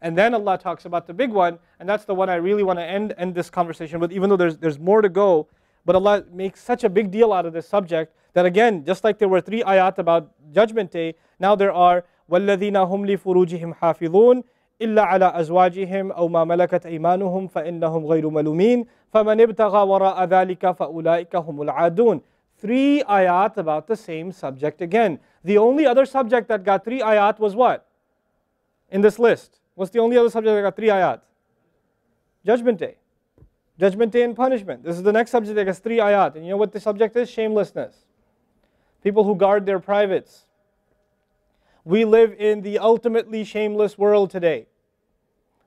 And then Allah talks about the big one, and that's the one I really want to end this conversation with, even though there's more to go. But Allah makes such a big deal out of this subject that again, just like there were 3 ayat about Judgment Day, now there are وَالَّذِينَ هُمْ لِفُرُوجِهِمْ حَافِظُونَ إِلَّا عَلَىٰ أَزْوَاجِهِمْ أَوْ مَا مَلَكَتْ أَيْمَانُهُمْ فَإِنَّهُمْ غَيْرُ مَلُومِينَ فَمَنِ ابْتَغَى وَرَاءَ ذَلِكَ فَأُولَٰئِكَ هُمُ الْعَادُونَ. 3 ayat about the same subject again. The only other subject that got 3 ayat was what? In this list. What's the only other subject that got 3 ayat? Judgment Day. Judgment Day and punishment. This is the next subject that gets 3 ayat. And you know what the subject is? Shamelessness. People who guard their privates. We live in the ultimately shameless world today.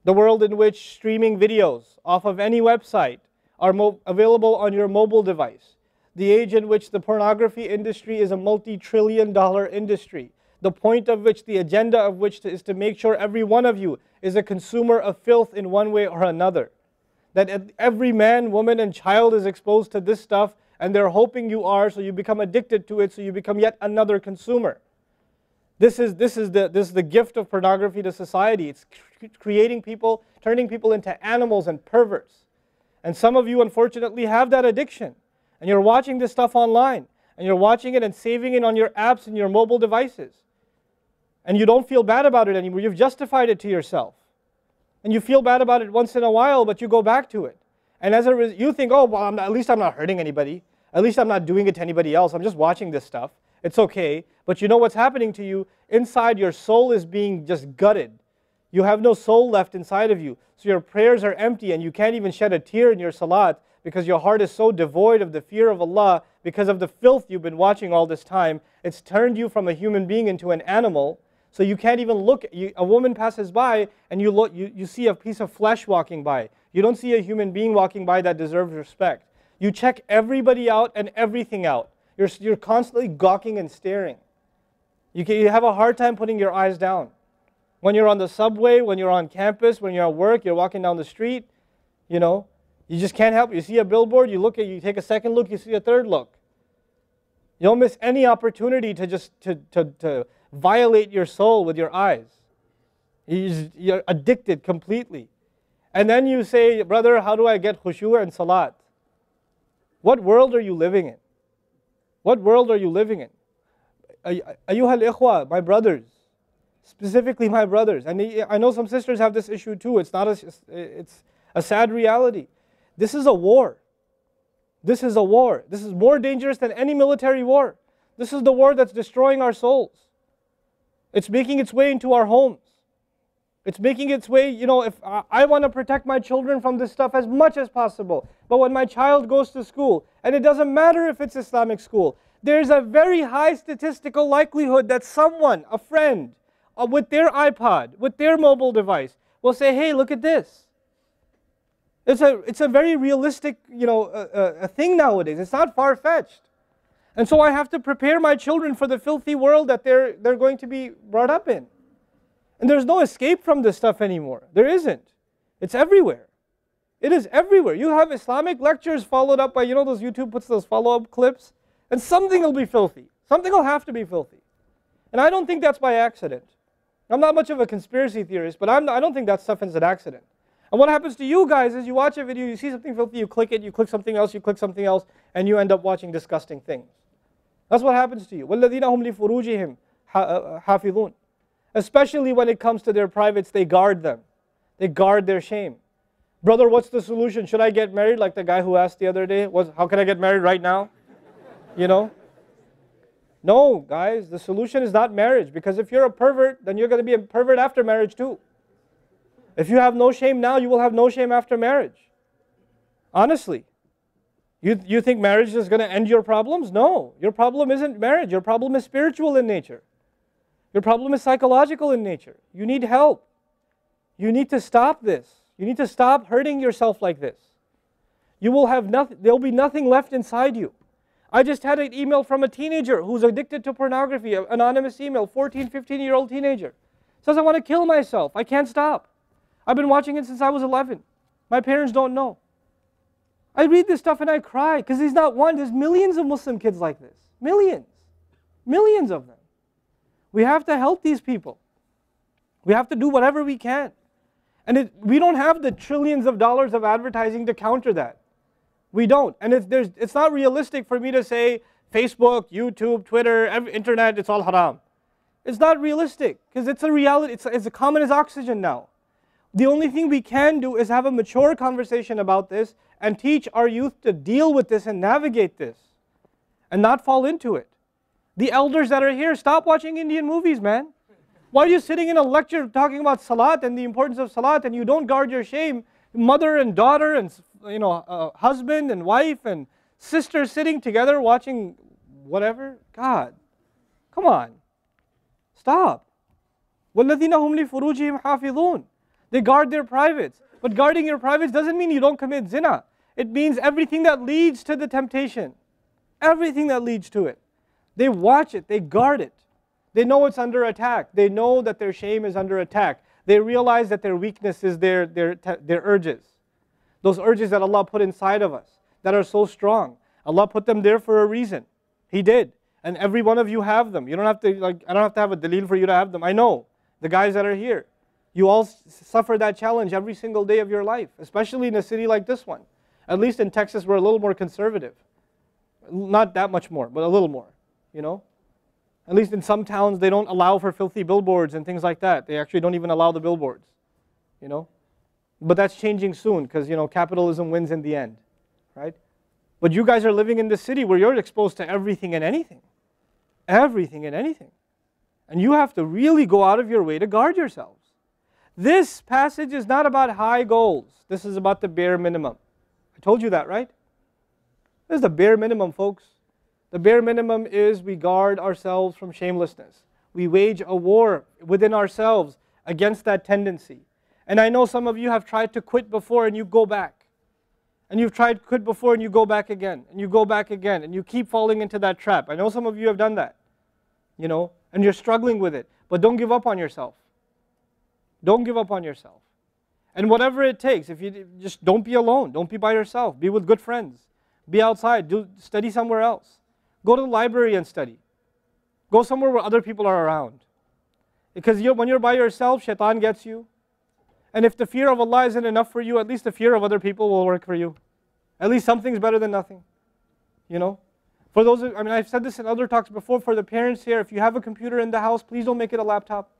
The world in which streaming videos off of any website are available on your mobile device. The age in which the pornography industry is a multi-trillion-dollar industry. The point of which, the agenda of which is to make sure every one of you is a consumer of filth in one way or another. That every man, woman, and child is exposed to this stuff, and they're hoping you are, so you become addicted to it, so you become yet another consumer. This is the gift of pornography to society. It's creating people, turning people into animals and perverts. And some of you, unfortunately, have that addiction. And you're watching this stuff online. And you're watching it and saving it on your apps and your mobile devices. And you don't feel bad about it anymore. You've justified it to yourself. And you feel bad about it once in a while, but you go back to it. And as a result, you think, oh, well, at least I'm not hurting anybody. At least I'm not doing it to anybody else. I'm just watching this stuff. It's okay. But you know what's happening to you? Inside, your soul is being just gutted. You have no soul left inside of you. So your prayers are empty, and you can't even shed a tear in your salat because your heart is so devoid of the fear of Allah because of the filth you've been watching all this time. It's turned you from a human being into an animal. So you can't even look. A woman passes by, and you see a piece of flesh walking by. You don't see a human being walking by that deserves respect. You check everybody out and everything out. You're constantly gawking and staring. You have a hard time putting your eyes down. When you're on the subway, when you're on campus, when you're at work, you're walking down the street, you just can't help it. You see a billboard, you take a second look, you see a third look. You don't miss any opportunity to just to violate your soul with your eyes. You're addicted completely. And then you say, brother, how do I get khushu' and salat? What world are you living in? What world are you living in? Ayyuhal ikhwa, my brothers, specifically my brothers. And I know some sisters have this issue too. It's a sad reality. This is a war. This is a war. This is more dangerous than any military war. This is the war that's destroying our souls. It's making its way into our homes. It's making its way, if I want to protect my children from this stuff as much as possible. But when my child goes to school, and it doesn't matter if it's Islamic school, there's a very high statistical likelihood that someone, a friend, with their iPod, with their mobile device, will say, hey, look at this. It's a very realistic, a thing nowadays. It's not far-fetched. And so I have to prepare my children for the filthy world that they're going to be brought up in. And there's no escape from this stuff anymore. There isn't. It's everywhere. It is everywhere. You have Islamic lectures followed up by, those YouTube puts those follow-up clips, and something will be filthy. Something will have to be filthy. And I don't think that's by accident. I'm not much of a conspiracy theorist, but I don't think that stuff is an accident. And what happens to you guys is you watch a video, you see something filthy, you click it, you click something else, and you end up watching disgusting things. That's what happens to you. وَالَّذِينَ هُمْ لِفُرُوجِهِمْ حَافِظُونَ. Especially when it comes to their privates, they guard them. They guard their shame. Brother, what's the solution? Should I get married? Like the guy who asked the other day, how can I get married right now? No, guys, the solution is not marriage. Because if you're a pervert, then you're going to be a pervert after marriage too. If you have no shame now, you will have no shame after marriage. Honestly. You think marriage is going to end your problems? No. Your problem isn't marriage. Your problem is spiritual in nature. Your problem is psychological in nature. You need help. You need to stop this. You need to stop hurting yourself like this. You will have nothing, there'll be nothing left inside you. I just had an email from a teenager who's addicted to pornography, an anonymous email, 14, 15-year-old teenager. Says, I want to kill myself. I can't stop. I've been watching it since I was 11. My parents don't know. I read this stuff and I cry because he's not one. There's millions of Muslim kids like this. Millions. Millions of them. We have to help these people. We have to do whatever we can. And we don't have the trillions of dollars of advertising to counter that. We don't. And it's not realistic for me to say Facebook, YouTube, Twitter, internet, it's all haram. It's not realistic because it's a reality. It's as common as oxygen now. The only thing we can do is have a mature conversation about this and teach our youth to deal with this and navigate this and not fall into it. The elders that are here, stop watching Indian movies, man. Why are you sitting in a lecture talking about salat and the importance of salat and you don't guard your shame? Mother and daughter and husband and wife and sister sitting together watching whatever? God, come on. Stop. وَالَّذِينَ هُمْ لِفُرُوجِهِمْ حَافِظُونَ. They guard their privates. But guarding your privates doesn't mean you don't commit zina. It means everything that leads to the temptation. Everything that leads to it. They watch it. They guard it. They know it's under attack. They know that their shame is under attack. They realize that their weakness is their urges. Those urges that Allah put inside of us that are so strong. Allah put them there for a reason. He did. And every one of you have them. You don't have to, I don't have to have a dalil for you to have them. I know. The guys that are here. You all suffer that challenge every single day of your life. Especially in a city like this one. At least in Texas we're a little more conservative. Not that much more, but a little more. You know? At least in some towns they don't allow for filthy billboards and things like that. They actually don't even allow the billboards. You know? But that's changing soon because capitalism wins in the end. Right? But you guys are living in this city where you're exposed to everything and anything. Everything and anything. And you have to really go out of your way to guard yourselves. This passage is not about high goals. This is about the bare minimum. I told you that, right? This is the bare minimum, folks. The bare minimum is we guard ourselves from shamelessness. We wage a war within ourselves against that tendency. And I know some of you have tried to quit before and you go back. And you've tried to quit before and you go back again. And you go back again. And you keep falling into that trap. I know some of you have done that. And you're struggling with it. But don't give up on yourself. Don't give up on yourself. And whatever it takes, if you just don't be alone. Don't be by yourself. Be with good friends. Be outside. Study somewhere else. Go to the library and study. Go somewhere where other people are around. Because when you're by yourself, shaitan gets you. And if the fear of Allah isn't enough for you, at least the fear of other people will work for you. At least something's better than nothing. For those, I've said this in other talks before, for the parents here, if you have a computer in the house, please don't make it a laptop.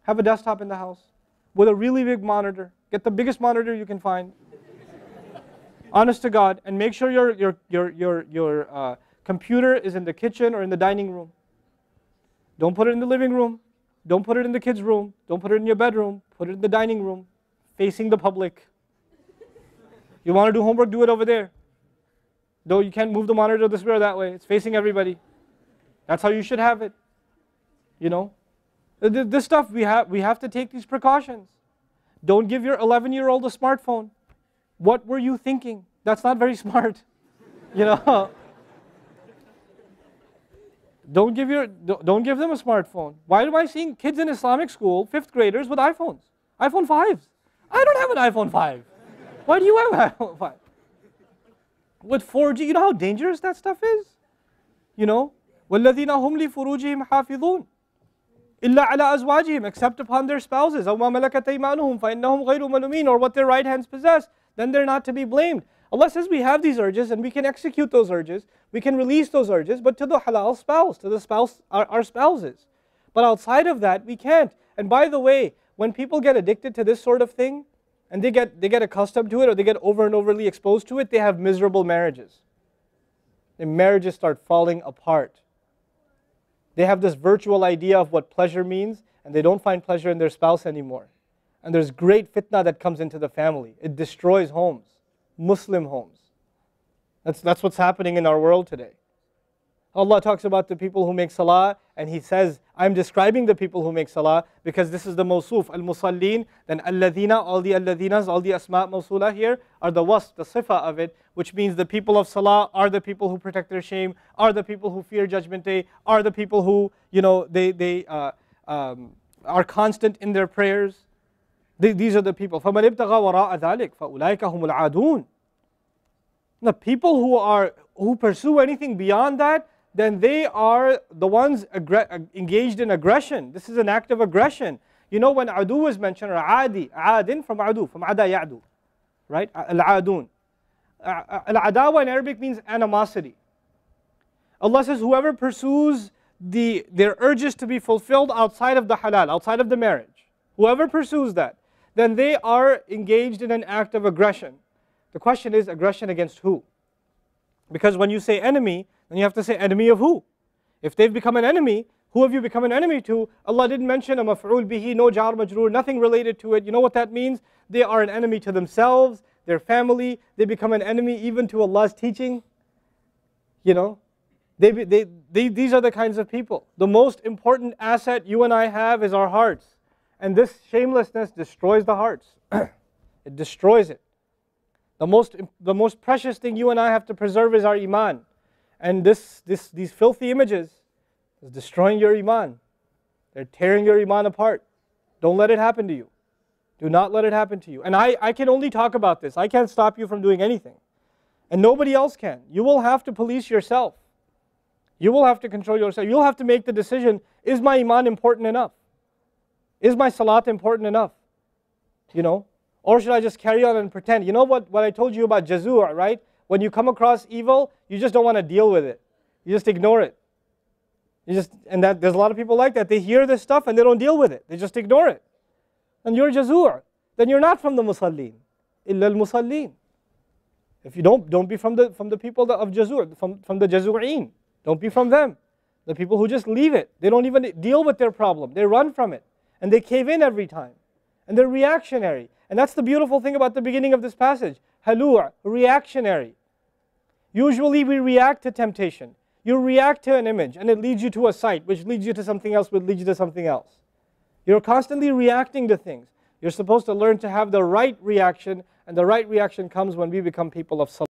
Have a desktop in the house with a really big monitor. Get the biggest monitor you can find. Honest to God, and make sure your computer is in the kitchen or in the dining room. Don't put it in the living room. Don't put it in the kids' room. Don't put it in your bedroom. Put it in the dining room, facing the public. You want to do homework, do it over there. Though you can't move the monitor this way or that way. It's facing everybody. That's how you should have it. This stuff, we have to take these precautions. Don't give your 11-year-old a smartphone. What were you thinking? That's not very smart. Don't give them a smartphone. Why am I seeing kids in Islamic school, 5th graders, with iPhones? iPhone 5s. I don't have an iPhone 5. Why do you have an iPhone 5? With 4G, you know how dangerous that stuff is? وَالَّذِينَ هُمْ لِفُرُوجِهِمْ حَافِظُونَ إِلَّا عَلَىٰ أَزْوَاجِهِمْ except upon their spouses أَوْ مَا مَلَكَتْ أَيْمَانُهُمْ فَإِنَّهُمْ غَيْرُ مَلُومِينَ or what their right hands possess, then they're not to be blamed. Allah says we have these urges and we can execute those urges, we can release those urges, but to the halal spouse, to the spouse, our spouses. But outside of that, we can't. And by the way, when people get addicted to this sort of thing, and they get accustomed to it, or they get over and overly exposed to it, they have miserable marriages. Their marriages start falling apart. They have this virtual idea of what pleasure means, and they don't find pleasure in their spouse anymore. And there's great fitna that comes into the family. It destroys homes, Muslim homes. That's what's happening in our world today. Allah talks about the people who make salah, and He says, I'm describing the people who make salah because this is the mawsuf, al-musallin, then alladhina, all the alladhinas, all the asma' mawsula here are the wasf, the sifa of it, which means the people of salah are the people who protect their shame, are the people who fear judgment day, are the people who, they are constant in their prayers. These are the people. فَمَنِ ابْتَغَى وَرَاءَ ذَلِكَ فَأُولَٰئِكَ هُمُ الْعَادُونَ. The people who pursue anything beyond that, then they are the ones engaged in aggression. This is an act of aggression. You know when adu is mentioned, or adi, adin from adu, from ada ya'du, right? Al-adun. Al-adawa in Arabic means animosity. Allah says, whoever pursues their urges to be fulfilled outside of the halal, outside of the marriage, whoever pursues that, then they are engaged in an act of aggression. The question is, aggression against who? Because when you say enemy, then you have to say enemy of who? If they've become an enemy, who have you become an enemy to? Allah didn't mention a maf'ul bihi, no jar majroor, nothing related to it. You know what that means? They are an enemy to themselves, their family. They become an enemy even to Allah's teaching. You know, these are the kinds of people. The most important asset you and I have is our hearts. And this shamelessness destroys the hearts. It destroys it. The most precious thing you and I have to preserve is our iman. And these filthy images is destroying your iman. They're tearing your iman apart. Don't let it happen to you. Do not let it happen to you. And I can only talk about this. I can't stop you from doing anything. And nobody else can. You will have to police yourself. You will have to control yourself. You'll have to make the decision, is my iman important enough? Is my salat important enough? You know? Or should I just carry on and pretend? You know what I told you about jazur, right? When you come across evil, you just don't want to deal with it. You just ignore it. There's a lot of people like that. They hear this stuff and they don't deal with it. They just ignore it. And you're jazur. Then you're not from the musallin. Illa al-musallin. If you don't be from the people of jazur, from the jazur'een. Don't be from them. The people who just leave it. They don't even deal with their problem. They run from it. And they cave in every time. And they're reactionary. And that's the beautiful thing about the beginning of this passage. Halua, reactionary. Usually we react to temptation. You react to an image and it leads you to a site, which leads you to something else, which leads you to something else. You're constantly reacting to things. You're supposed to learn to have the right reaction, and the right reaction comes when we become people of salah.